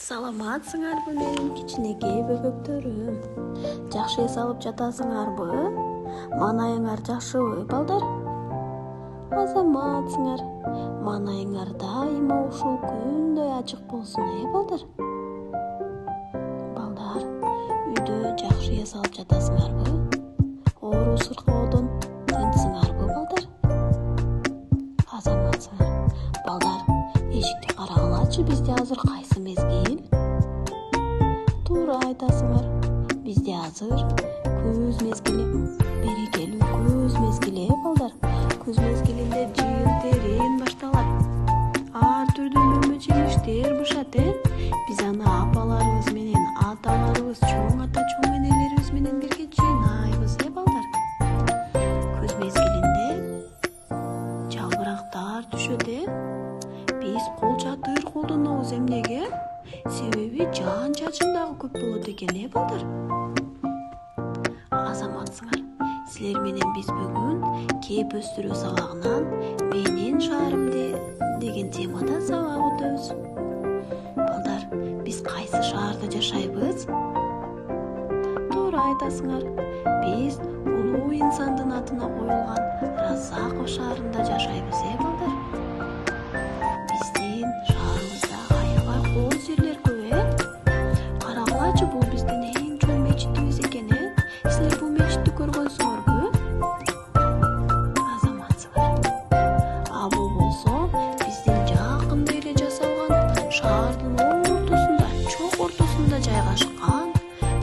Саламатсыңарбы менин кичинекей бөбөктөрүм? Жакшы эс алып жатасыңарбы? Маанайыңар жакшыбы, балдар? Азаматсыңар. Маанайыңар дайыма ушул күндөй ачык болсун, балдар? Балдар, үйдө жакшы эс алып жатасыңарбы? Оору сыркоодон тынчсыңарбы, балдар? Азаматсыңар. Балдар, эшикти карагылачы, бизде азыр кайсы мезгил? Туура айтасыңар. Бизде азыр күз мезгили. Берекелүү күз мезгили, балдар. Күз мезгилинде жыйын-терин башталат. Ар түрдүү мөмө-жемиштер бышат, Биз аны апаларыбыз менен аталарыбыз, чоң ата, чоң энелерибиз менен бирге жыйнайбыз, балдар. Күз мезгилинде жалбырактар түшөт, Биз кол чатыр колдонобуз. Эмнеге? Себеби жаан-чачын дагы көп болот экен, балдар. Азаматсыңар. Силер менен биз бүгүн кеп өстүрүү сабагынан менин шаарымды деген темада сабак өтөбүз. Балдар, биз кайсы шаарда жашайбыз? Туура айтасыңар. Биз улуу инсандын атына коюлган Разаков шаарында жашайбыз, балдар. Биздин шаарыбызда аябай кол жерлер көп, Карагылачы, бул биздин эң чоң мечитибиз экен, Силер бул мечитти көргөнсүңөрбү? Азаматсыңар. А бул болсо биздин жакында эле жасалган шаардын ортосунда, чок ортосунда жайгашкан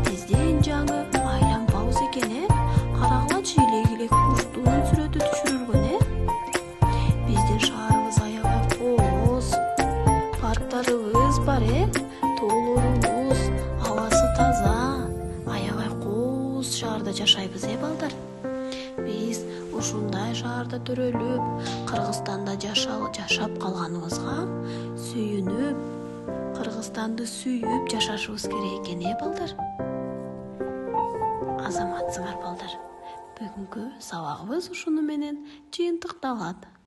биздин жаңы айланбабыз экен, Карагылачы, илек-илек куштун сүрөтү түшүрүлгөн, Биздин шаарыбыз аябай кооз, парктарыбыз бар, тоолорубуз, абасы таза, аябай кооз шаарда жашайбыз, балдар. Биз ушундай шаарда төрөлүп, Кыргызстанда жашап калганыбызга сүйүнүп, Кыргызстанды сүйүп жашашыбыз керек экен, балдар. Азаматсыңар, балдар. Бүгүнкү сабагыбыз ушуну менен жыйынтыкталат.